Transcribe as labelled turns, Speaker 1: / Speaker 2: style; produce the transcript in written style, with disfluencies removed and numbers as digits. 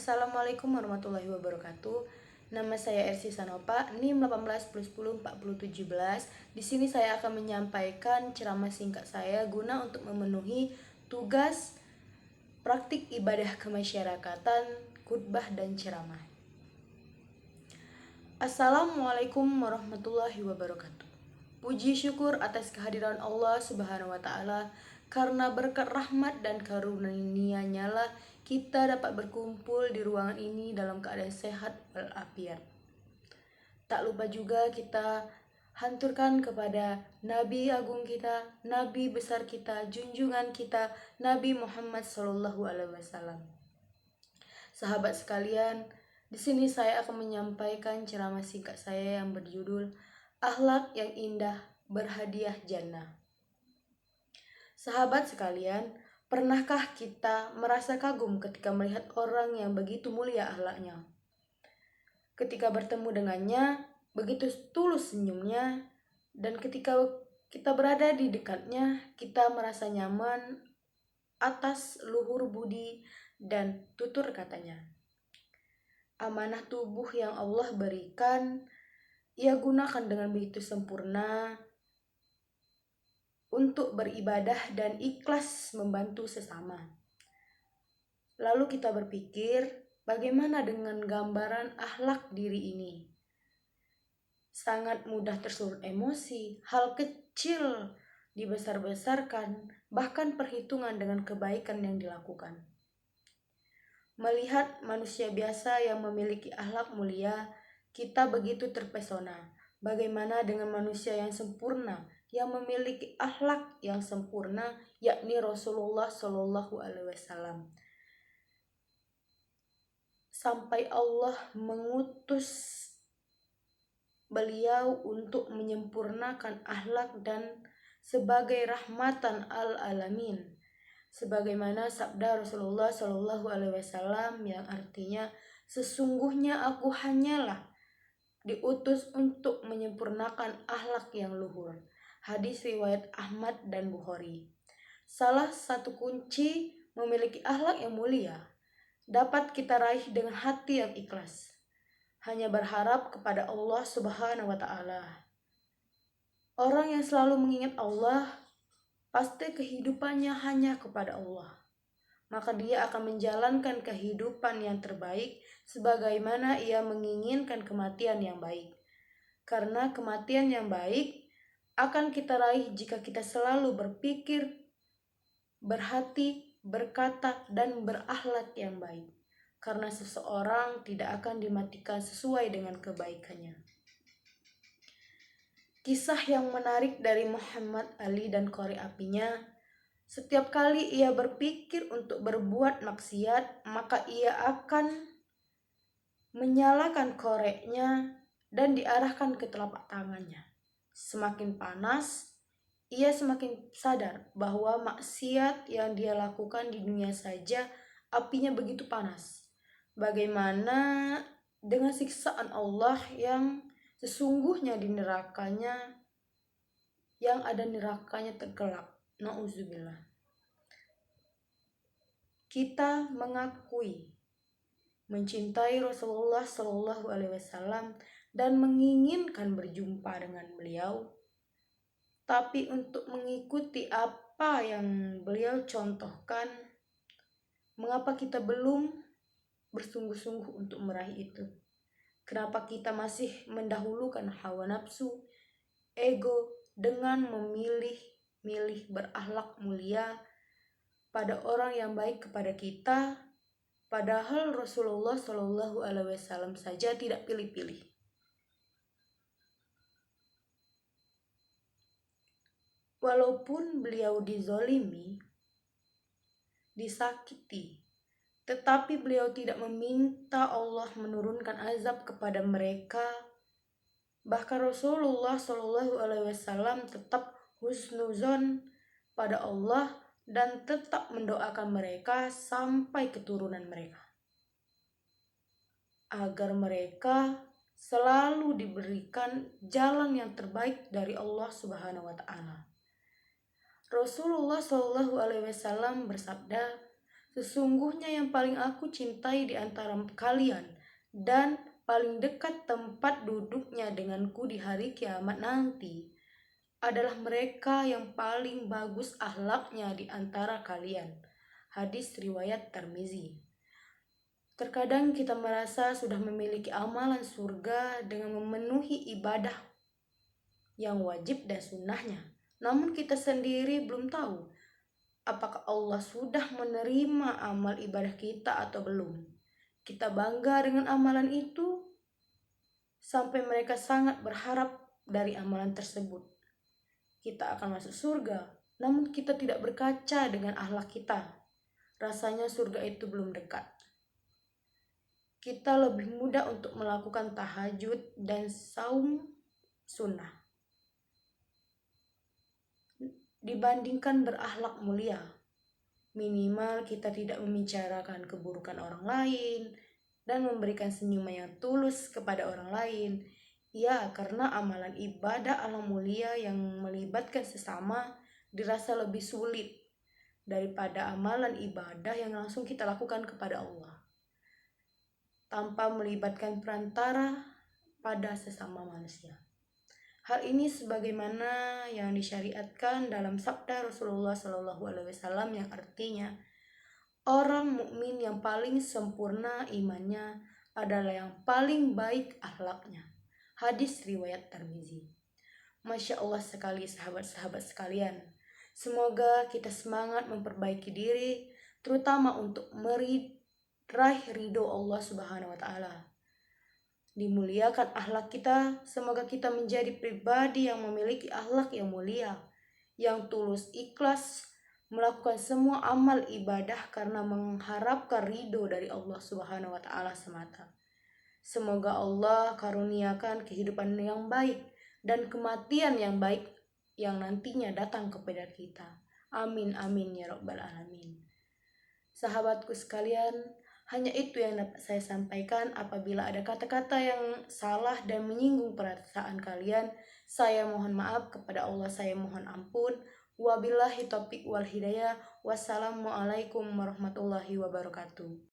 Speaker 1: Assalamualaikum warahmatullahi wabarakatuh. Nama saya Ersi Sanopa, NIM 18+104017. Di sini saya akan menyampaikan ceramah singkat saya guna untuk memenuhi tugas praktik ibadah kemasyarakatan, khutbah dan ceramah. Assalamualaikum warahmatullahi wabarakatuh. Puji syukur atas kehadiran Allah Subhanahu wa taala, karena berkat rahmat dan karunia-Nya lah kita dapat berkumpul di ruangan ini dalam keadaan sehat walafiat. Tak lupa juga kita hanturkan kepada Nabi agung kita, Nabi besar kita, junjungan kita, Nabi Muhammad SAW. Sahabat sekalian, di sini saya akan menyampaikan ceramah singkat saya yang berjudul Akhlak yang Indah Berhadiah Jannah. Sahabat sekalian, pernahkah kita merasa kagum ketika melihat orang yang begitu mulia akhlaknya? Ketika bertemu dengannya, begitu tulus senyumnya, dan ketika kita berada di dekatnya, kita merasa nyaman atas luhur budi dan tutur katanya. Amanah tubuh yang Allah berikan, Ia gunakan dengan begitu sempurna untuk beribadah dan ikhlas membantu sesama. Lalu kita berpikir, bagaimana dengan gambaran akhlak diri ini? Sangat mudah tersulut emosi, hal kecil dibesar-besarkan, bahkan perhitungan dengan kebaikan yang dilakukan. Melihat manusia biasa yang memiliki akhlak mulia, kita begitu terpesona. Bagaimana dengan manusia yang sempurna, yang memiliki akhlak yang sempurna, yakni Rasulullah SAW. Sampai Allah mengutus beliau untuk menyempurnakan akhlak dan sebagai rahmatan al-alamin, sebagaimana sabda Rasulullah SAW yang artinya, sesungguhnya aku hanyalah diutus untuk menyempurnakan akhlak yang luhur. Hadis riwayat Ahmad dan Bukhari. Salah satu kunci memiliki akhlak yang mulia dapat kita raih dengan hati yang ikhlas, hanya berharap kepada Allah Subhanahu wa taala. Orang yang selalu mengingat Allah, pasti kehidupannya hanya kepada Allah. Maka dia akan menjalankan kehidupan yang terbaik sebagaimana ia menginginkan kematian yang baik. Karena kematian yang baik akan kita raih jika kita selalu berpikir, berhati, berkata, dan berakhlak yang baik. Karena seseorang tidak akan dimatikan sesuai dengan kebaikannya. Kisah yang menarik dari Muhammad Ali dan korek apinya. Setiap kali ia berpikir untuk berbuat maksiat, maka ia akan menyalakan koreknya dan diarahkan ke telapak tangannya. Semakin panas, ia semakin sadar bahwa maksiat yang dia lakukan di dunia saja apinya begitu panas. Bagaimana dengan siksaan Allah yang sesungguhnya di nerakanya, yang ada nerakanya terkelap. Na'udzubillah. Kita mengakui mencintai Rasulullah SAW dan menginginkan berjumpa dengan beliau, tapi untuk mengikuti apa yang beliau contohkan, mengapa kita belum bersungguh-sungguh untuk meraih itu? Kenapa kita masih mendahulukan hawa nafsu, ego dengan memilih berakhlak mulia pada orang yang baik kepada kita, padahal Rasulullah SAW saja tidak pilih-pilih. Walaupun beliau dizolimi, disakiti, tetapi beliau tidak meminta Allah menurunkan azab kepada mereka. Bahkan Rasulullah SAW tetap husnuzon pada Allah dan tetap mendoakan mereka sampai keturunan mereka, agar mereka selalu diberikan jalan yang terbaik dari Allah Subhanahu wa taala. Rasulullah SAW bersabda, Sesungguhnya yang paling aku cintai di antara kalian dan paling dekat tempat duduknya denganku di hari kiamat nanti adalah mereka yang paling bagus akhlaknya di antara kalian. Hadis riwayat Tirmizi. Terkadang kita merasa sudah memiliki amalan surga dengan memenuhi ibadah yang wajib dan sunnahnya. Namun kita sendiri belum tahu apakah Allah sudah menerima amal ibadah kita atau belum. Kita bangga dengan amalan itu sampai mereka sangat berharap dari amalan tersebut. Kita akan masuk surga, namun kita tidak berkaca dengan akhlak kita. Rasanya surga itu belum dekat. Kita lebih mudah untuk melakukan tahajud dan saum sunnah dibandingkan berakhlak mulia. Minimal kita tidak membicarakan keburukan orang lain dan memberikan senyuman yang tulus kepada orang lain. Ya, karena amalan ibadah alam mulia yang melibatkan sesama dirasa lebih sulit daripada amalan ibadah yang langsung kita lakukan kepada Allah tanpa melibatkan perantara pada sesama manusia. Hal ini sebagaimana yang disyariatkan dalam sabda Rasulullah SAW yang artinya orang mukmin yang paling sempurna imannya adalah yang paling baik akhlaknya. Hadis riwayat Tirmizi. Masya Allah sekali sahabat-sahabat sekalian. Semoga kita semangat memperbaiki diri, terutama untuk meraih ridho Allah Subhanahu wa Ta'ala. Dimuliakan akhlak kita, semoga kita menjadi pribadi yang memiliki akhlak yang mulia, yang tulus ikhlas, melakukan semua amal ibadah karena mengharapkan ridho dari Allah Subhanahu wa Ta'ala semata. Semoga Allah karuniakan kehidupan yang baik dan kematian yang baik yang nantinya datang kepada kita. Amin amin ya rabbal alamin. Sahabatku sekalian, hanya itu yang dapat saya sampaikan. Apabila ada kata-kata yang salah dan menyinggung perasaan kalian, saya mohon maaf kepada Allah, saya mohon ampun. Wabillahi taufiq wal hidayah. Wassalamualaikum warahmatullahi wabarakatuh.